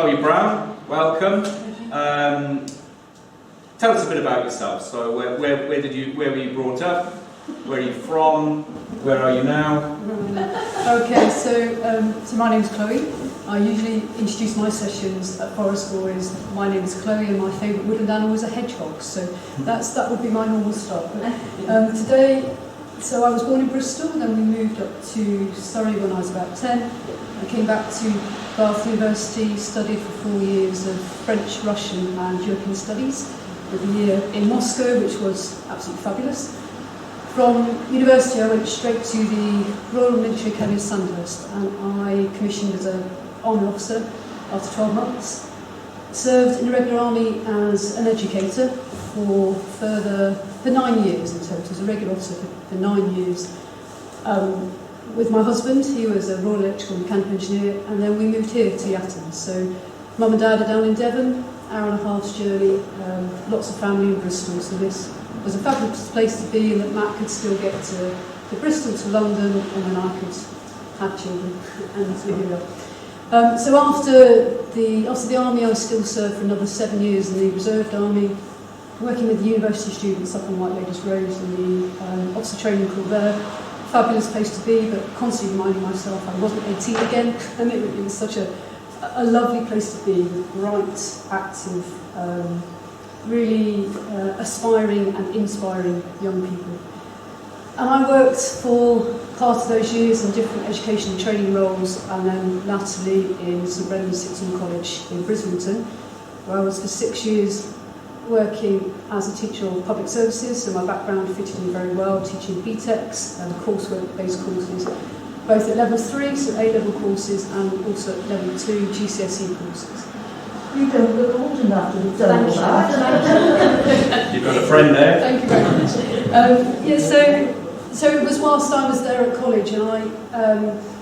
Chloe Brown, welcome. Tell us a bit about yourself. So where were you brought up? Where are you from? Where are you now? Okay, so my name's Chloe. I usually introduce my sessions at Forest School as my name is Chloe and my favourite woodland animal is a hedgehog. So that would be my normal start. But, today, so I was born in Bristol, and then we moved up to Surrey when I was about 10. I came back to Bath University, studied for 4 years of French, Russian and European studies, with a year in Moscow, which was absolutely fabulous. From university, I went straight to the Royal Military Academy of Sandhurst, and I commissioned as an army officer after 12 months. Served in the regular army as an educator for 9 years in total, as a regular officer for 9 years. With my husband, he was a Royal Electrical and Mechanical Engineer, and then we moved here to Yatton. So Mum and Dad are down in Devon, hour and a half's journey, lots of family in Bristol, so this was a fabulous place to be, and that Matt could still get to Bristol, to London, and then I could have children, and here we are. So after the army, I still served for another 7 years in the Reserved Army, working with the university students up on White Ladies Road in the officer training corps there. Fabulous place to be, but constantly reminding myself I wasn't 18 again, and it was such a lovely place to be, with bright, active, really aspiring and inspiring young people. And I worked for part of those years in different education and training roles, and then latterly in St Brendan's Sixton College in Brislington, where I was for 6 years working as a teacher of public services, so my background fitted in very well, teaching BTECs and coursework-based courses, both at level 3, so A-level courses, and also at level 2, GCSE courses. You don't look old enough to have done all that. You've got a friend there. Thank you very much. So it was whilst I was there at college, and I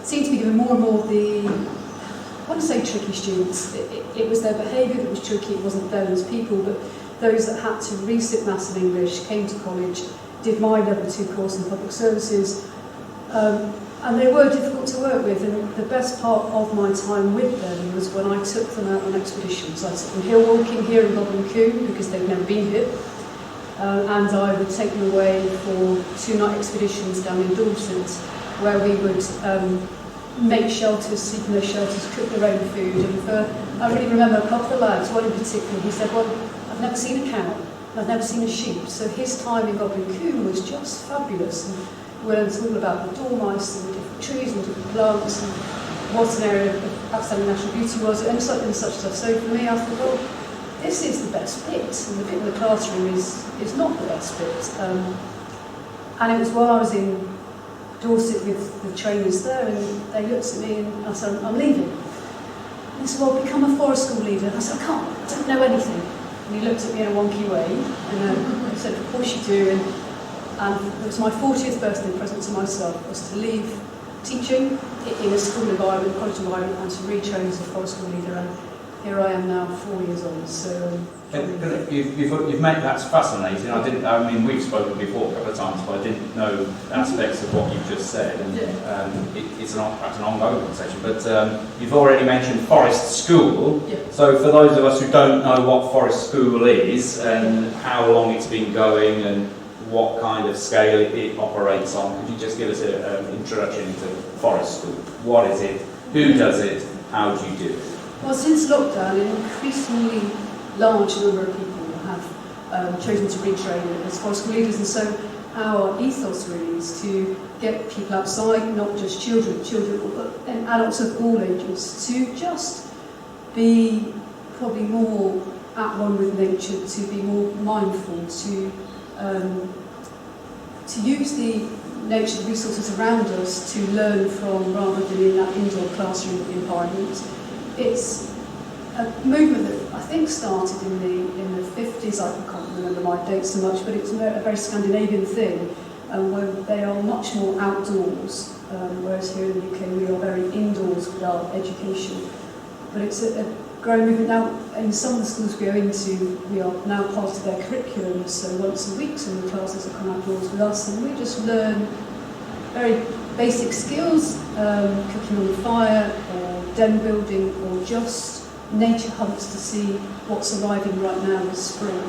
seemed to be given more and more of the, I want to say tricky students. It was their behaviour that was tricky, it wasn't them as people, but those that had to resit Maths and English, came to college, did my level 2 course in public services, and they were difficult to work with, and the best part of my time with them was when I took them out on expeditions. I took them hill walking here in Goblin Combe, because they'd never been here, and I would take them away for 2-night expeditions down in Dorset, where we would make shelters, sleep in those shelters, cook their own food. And I really remember a couple of lads, one in particular, he said, well, I've never seen a cow, I've never seen a sheep, so his time in Goblin Combe was just fabulous. And we learned all about the dormice and the different trees and different plants, and what an area of outstanding natural beauty was, and such stuff. So for me, I thought, well, this is the best bit, and the bit in the classroom is not the best bit. And it was while I was in Dorset with the trainers there, and they looked at me and I said, I'm leaving. And he said, well, become a forest school leader. And I said, I can't, I don't know anything. And he looked at me in a wonky way, and I said, of course you do. And it was my 40th birthday present to myself, was to leave teaching in a school environment, college environment, and to retrain as a forest school leader. And here I am now, 4 years on. So You've made that's fascinating. I mean, we've spoken before a couple of times, but I didn't know aspects of what you've just said, and it's perhaps an ongoing conversation. But you've already mentioned Forest School. Yeah. So for those of us who don't know what Forest School is and how long it's been going and what kind of scale it operates on, could you just give us an introduction into Forest School? What is it? Who does it? How do you do it? Well, since lockdown, an increasingly large number of people have chosen to retrain as forest school leaders, and so our ethos really is to get people outside, not just children, and adults of all ages, to just be probably more at one with nature, to be more mindful, to use the nature, the resources around us to learn from, rather than in that indoor classroom environment. It's a movement that I think started in the 50s. I can't remember my dates so much, but it's a very Scandinavian thing, where they are much more outdoors, whereas here in the UK we are very indoors with our education. But it's a growing movement now. In some of the schools we go into, we are now part of their curriculum, so once a week some of the classes will come outdoors with us, and we just learn very basic skills, cooking on the fire, or den building, or just nature hunts to see what's arriving right now this spring.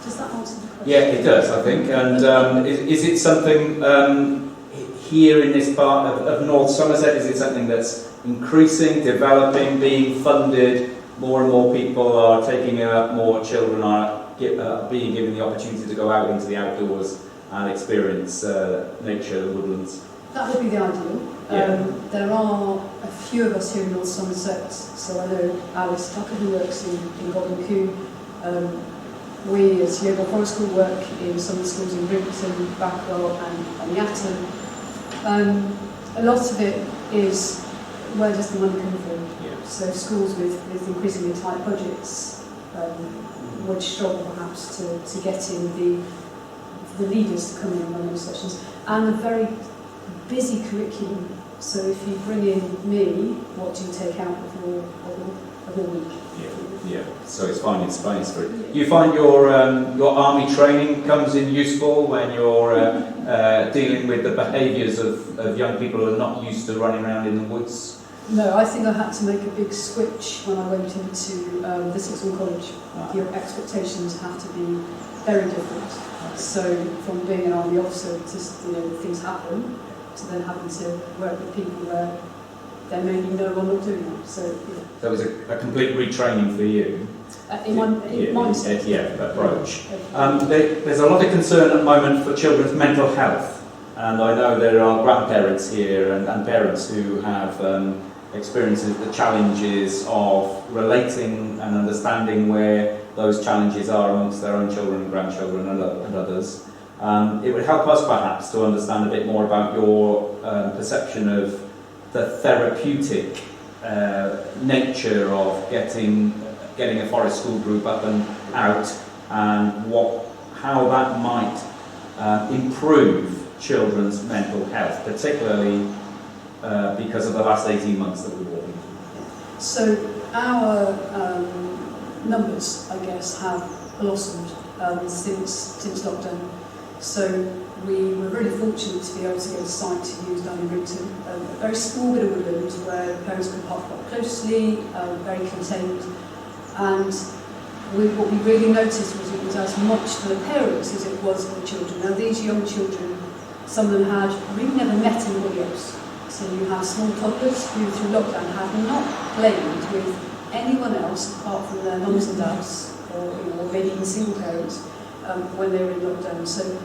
Does that answer the question? Yeah, it does, I think. And is it something here in this part of North Somerset, is it something that's increasing, developing, being funded? More and more people are taking it up, more children are being given the opportunity to go out into the outdoors and experience nature, the woodlands. That would be the ideal. Yeah. There are a few of us here in North Somerset, so I know Alice Tucker, who works in Golden Coo. We as Yeovil Forest School work in some of the schools in Brighton, Backwell and Yatton. A lot of it is, where does the money come from? Yeah. So schools with increasingly tight budgets would struggle perhaps to get in the leaders to come in and run those sessions. And a very busy curriculum. So if you bring in me, what do you take out of your week? Yeah. So it's finding space for it. You find your army training comes in useful when you're dealing with the behaviours of young people who are not used to running around in the woods? No, I think I had to make a big switch when I went into the sixth form college. Your expectations have to be very different. So from being an army officer to things happen, to then having to work with people where there may be no one not doing it. So that was a complete retraining for you. In mindset. Approach. There's a lot of concern at the moment for children's mental health, and I know there are grandparents here and parents who have experienced the challenges of relating and understanding where those challenges are amongst their own children and grandchildren and others. It would help us perhaps to understand a bit more about your perception of the therapeutic nature of getting a forest school group up and out, and how that might improve children's mental health, particularly because of the last 18 months that we've walked into. So our numbers, I guess, have blossomed since lockdown. So we were really fortunate to be able to get a site to use down in Brighton, a very small bit of woodland where parents could park quite closely, very contained. And what we really noticed was it was as much for the parents as it was for the children. Now these young children, some of them had really never met anybody else. So you have small toddlers who through lockdown have not played with anyone else apart from their mums and dads, or maybe even single parents when they were in lockdown. So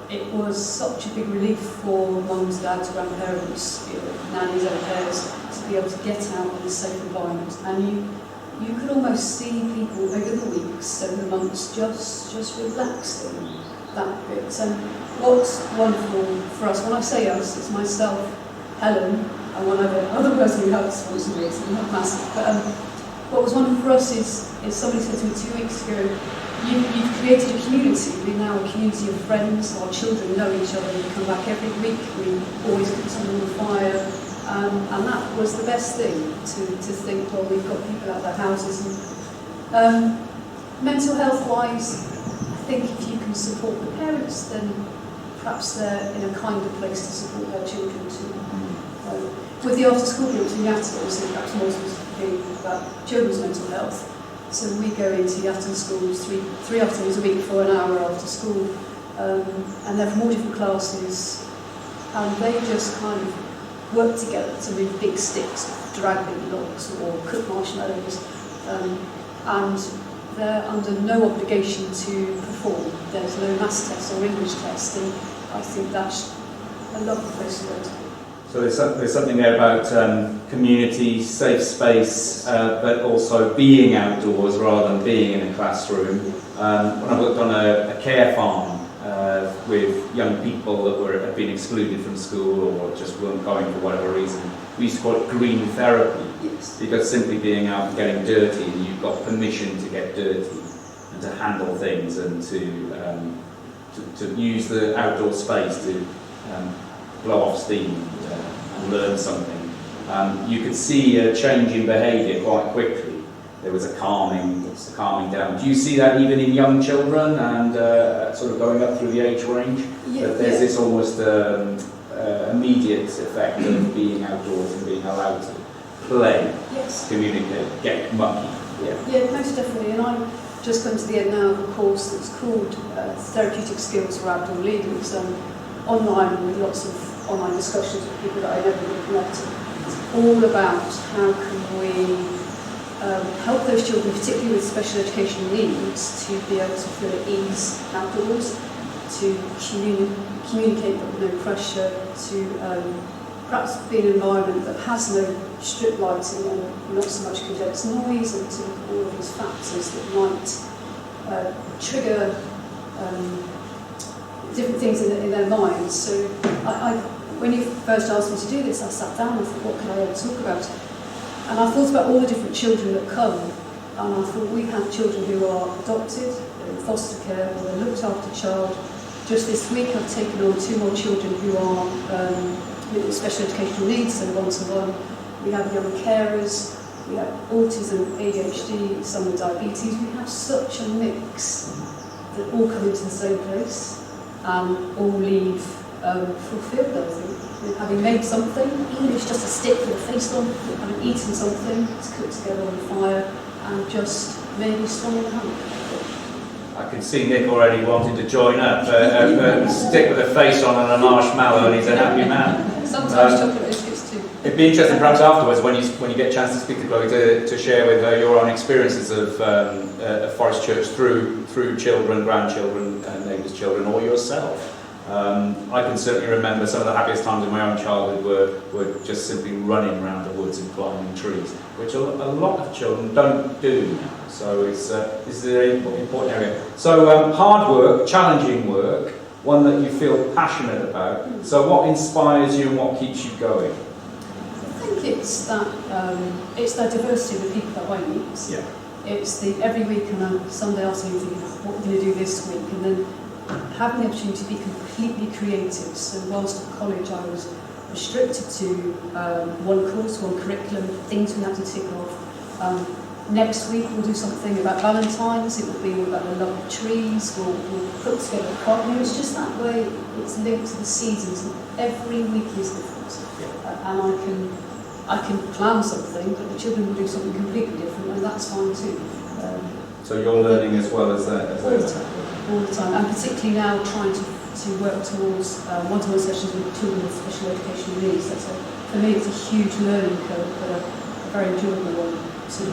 it was such a big relief for mums, dads, grandparents, nannies, au pairs to be able to get out in a safe environment. And you could almost see people over the weeks, over the months, just relaxing that bit. And what's wonderful for us, when I say us, it's myself, Helen, and one other person who helps sponsor me, it's not massive. But what was wonderful for us is somebody said to me 2 weeks ago, you've created a community. We're now a community of friends. Our children know each other. We come back every week. We always put something on the fire. And that was the best thing, to think, well, we've got people at their houses. And, mental health-wise, I think if you can support the parents, then perhaps they're in a kinder place to support their children too. With the after-school groups in Yatton, obviously perhaps more specifically about children's mental health. So we go into Yatton schools three afternoons a week for an hour after school, and they're from all different classes, and they just kind of work together to move big sticks, drag big logs, or cook marshmallows, and they're under no obligation to perform. There's no maths test or English test, and I think that's a lovely place to go to. So there's something there about community, safe space, but also being outdoors rather than being in a classroom. When I worked on a care farm with young people that had been excluded from school or just weren't going for whatever reason, we used to call it green therapy. Yes. Because simply being out and getting dirty, and you've got permission to get dirty and to handle things and to use the outdoor space to blow off steam and learn something. You could see a change in behaviour quite quickly. There was a calming down. Do you see that even in young children and sort of going up through the age range? Yeah, that there's this almost immediate effect of being outdoors and being allowed to play. Yeah, Yes. communicate, get mucky. Yeah, most definitely. And I'm just coming to the end now of a course that's called Therapeutic Skills for Outdoor Leaders, online with lots of online discussions with people that I never would have met. It's all about how can we help those children, particularly with special educational needs, to be able to feel at ease outdoors, to communicate but with no pressure, to perhaps be in an environment that has no strip lighting and not so much condensed noise, and to look at all of these factors that might trigger different things in their minds. So when you first asked me to do this, I sat down and thought, what can I ever talk about? And I thought about all the different children that come, and I thought we have children who are adopted, they're in foster care, or they're looked after child. Just this week I've taken on 2 more children who are with special educational needs and one-to-one. We have young carers, we have autism, ADHD, some with diabetes. We have such a mix that all come into the same place and all leave fulfilled, I think. Having made something, even if it's just a stick with a face on, having eaten something, it's cooked together on the fire, and just maybe swung in the hand. I can see Nick already wanting to join up. A stick with a face on and a marshmallow, and he's a happy man. Sometimes chocolate biscuits too. It'd be interesting, perhaps afterwards, when you get a chance to speak to Chloe, to share with her your own experiences of Forest Church through children, grandchildren, neighbours' children, or yourself. I can certainly remember some of the happiest times in my own childhood were just simply running around the woods and climbing trees, which a lot of children don't do now. So this is an important area. So hard work, challenging work, one that you feel passionate about. So what inspires you and what keeps you going? I think it's that diversity of the people that I meet. Yeah. It's the every week on a Sunday afternoon thinking, what are we going to do this week? And then having the opportunity to be completely creative. So whilst at college I was restricted to one course, one curriculum, things we had to tick off. Next week we'll do something about Valentine's, it will be about the love of trees, we'll put together a card. It's just that way, it's linked to the seasons, and every week is different. And I can plan something, but the children will do something completely different, and that's fine too. So you're learning as well as that? All the time, and particularly now trying to work towards one-to-one sessions with children with special educational needs. For me it's a huge learning curve, but a very enjoyable one too.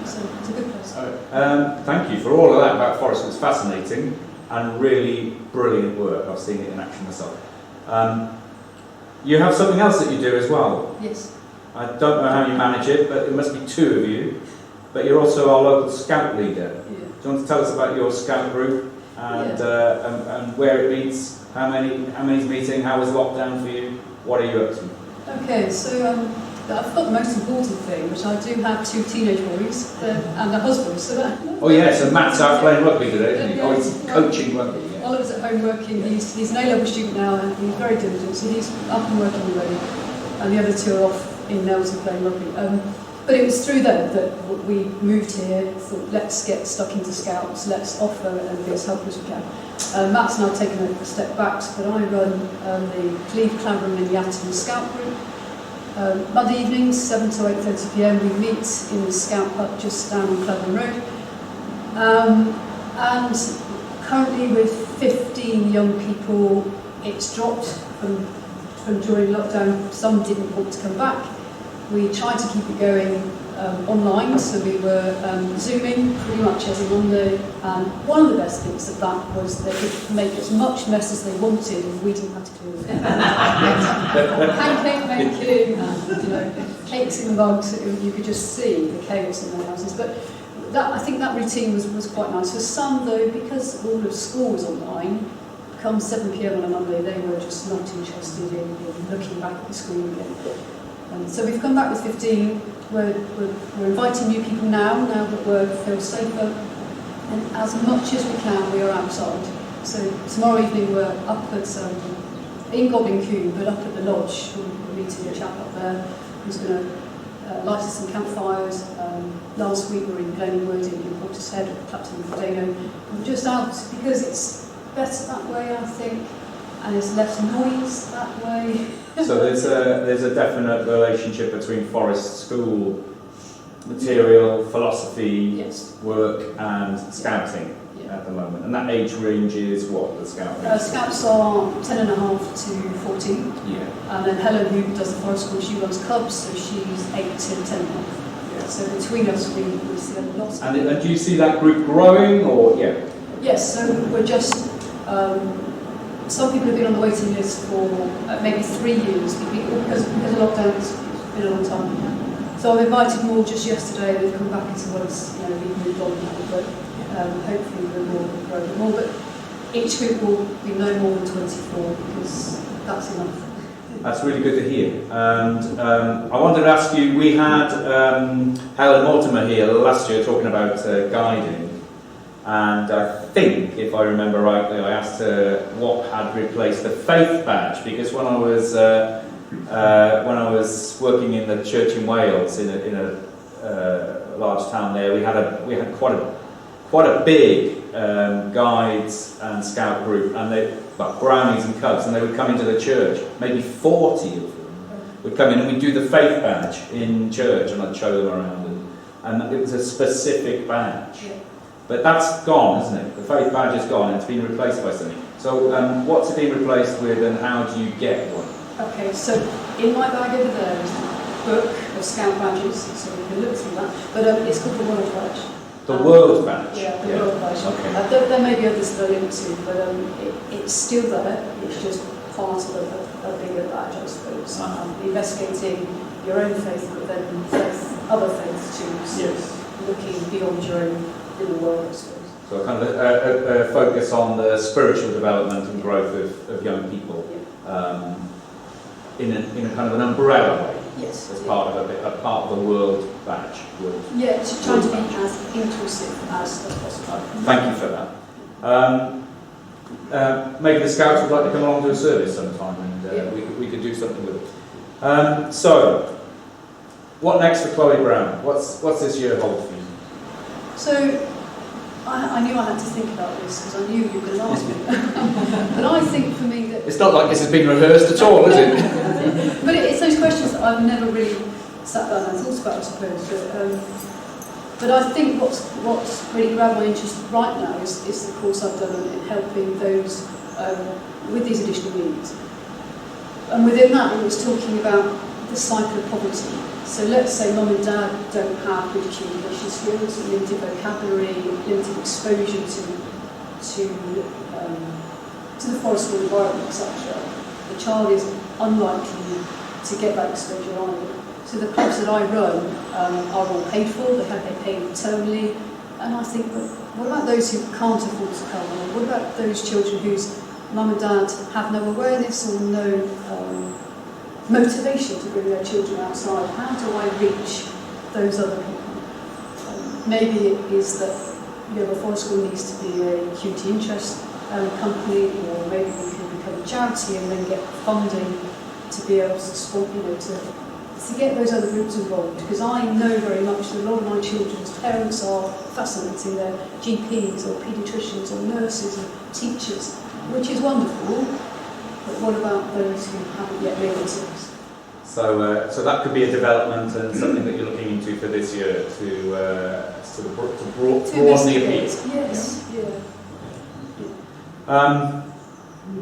So it's a good place. Thank you for all of that about Forest. It's fascinating and really brilliant work. I've seen it in action myself. You have something else that you do as well. Yes. I don't know how you manage it, but it must be 2 of you. But you're also our local scout leader. Yeah. Do you want to tell us about your scout group and where it meets? How many's meeting? How was lockdown for you? What are you up to? Okay, so I've got the most important thing, which I do have 2 teenage boys and a husband. So that. Oh yeah, so Matt's out playing rugby today, isn't he? Oh, he's coaching rugby. Yeah. Oliver's at home working. He's an A-level student now, and he's very diligent. So he's up and working already, and the other 2 are off in Nelson playing rugby. But it was through them that we moved here, thought let's get stuck into Scouts, let's offer and be as helpful as we can. Matt's now taken a step back, but I run the Cleve, Clavering and Yatton Scout group. Monday evenings, 7 to 8:30 p.m, we meet in the Scout hut just down on Clavering Road. And currently with 15 young people, it's dropped from during lockdown. Some didn't want to come back. We tried to keep it going online, so we were Zooming pretty much every Monday, and one of the best things of that was they could make as much mess as they wanted and we didn't have to clean it. Pancake making, and cakes in the mugs, you could just see the chaos in their houses. But I think that routine was quite nice. For some though, because all of school was online, come 7 p.m. on a Monday, they were just not interested in looking back at the screen again. So we've come back with 15. We're inviting new people now that we feel safer, and as much as we can, we are outside. So tomorrow evening we're up at in Goblin Combe, but up at the lodge. We're meeting a chap up there who's going to light us some campfires. Last week we were in Glenwood in Portishead, Clapton and Dano. We're just out because it's better that way, I think. and there's less noise that way. So there's a definite relationship between Forest School material, philosophy, Yes. work and scouting at the moment. And that age range is what, the scout range? Scouts are 10.5 to 14. Yeah. And then Helen, who does the Forest School, she runs clubs, so she's 8 to 10.5. Yeah. So between us, we see a lot. And do you see that group growing, or, yeah? Yes, so we're just, some people have been on the waiting list for maybe 3 years, because of lockdown, it's been a long time. So I've invited more just yesterday, they've come back into what is, we've moved on now, but hopefully we'll grow a bit more. But each group will be no more than 24, because that's enough. That's really good to hear. And I wanted to ask you, we had Helen Mortimer here last year talking about guiding. And I think, if I remember rightly, I asked her what had replaced the faith badge, because when I was working in the church in Wales, in a large town there, we had quite a big guides and scout group, and brownies and cubs, and they would come into the church. Maybe 40 of them would come in, and we'd do the faith badge in church, and I'd show them around, and it was a specific badge. Yeah. But that's gone, isn't it? The faith badge is gone, and it's been replaced by something. So what's it been replaced with, and how do you get one? Okay, so in my bag over there is the book of scout badges, so we can look through that. But it's called the World Badge. The World Badge? Yeah, the World Badge. Okay. There may be others that are linked to, but it's still there. It's just part of a bigger badge, I suppose. Investigating your own faith, but then other faiths too. So yes. Looking beyond your own little world, I suppose. So kind of a focus on the spiritual development and growth of young people. Yeah. In a kind of an umbrella way. Yes. As part of a part of the World Badge. Yeah, it's trying to be as inclusive as possible. Thank you for that. Maybe the Scouts would like to come along to a service sometime, and we could do something with it. So, what next for Chloe Brown? What's this year hold for you? So, I knew I had to think about this because I knew you were going to ask me. But I think for me that... It's not like this has been rehearsed at all, is it? But it's those questions that I've never really sat down and thought about, I suppose. But I think what's really grabbed my interest right now is the course I've done in helping those with these additional needs. And within that, it was talking about the cycle of poverty. So let's say mum and dad don't have good communication skills, limited vocabulary, limited exposure to the forest school environment, etc. The child is unlikely to get that exposure either. So the clubs that I run are all paid for, they're paid termly, and I think, well, what about those who can't afford to come? Or what about those children whose mum and dad have no awareness or no motivation to bring their children outside? How do I reach those other people? Maybe it is that the forest school needs to be a community interest company, or maybe we can become a charity and then get funding to be able to support, to get those other groups involved. Because I know very much that a lot of my children's parents are fascinating. They're GPs or paediatricians or nurses and teachers, which is wonderful. But what about those who haven't yet made it? So that could be a development and something that you're looking into for this year to broaden the appeal. Yes,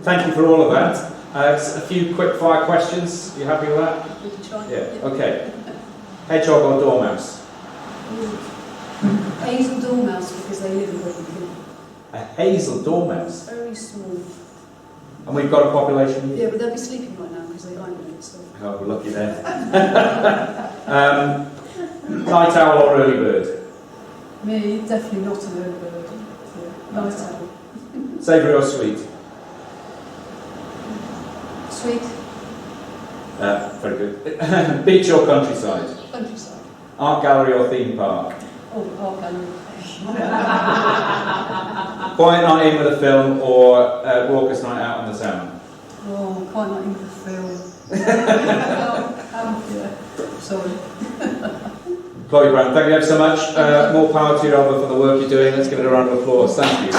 Thank you for all of that. A few quick fire questions. You happy with that? We can try. Yeah. Okay. Hedgehog or dormouse? Hazel dormouse, because they live in Birmingham. A hazel dormouse. Very small. And we've got a population here? Yeah, but they'll be sleeping right now because they hibernate. So. Oh, we're lucky then. Night owl or early bird? Me, definitely not an early bird. Yeah. Night owl. Savoury or sweet? Sweet. Very good. Beach or countryside? Countryside. Art gallery or theme park? Oh, art gallery. Quiet night in with a film or raucous night out on the sound? Oh, quite not into the film. Yeah. Sorry. Chloe Brown, thank you ever so much. More power to you, Albert, for the work you're doing. Let's give it a round of applause. Thank you.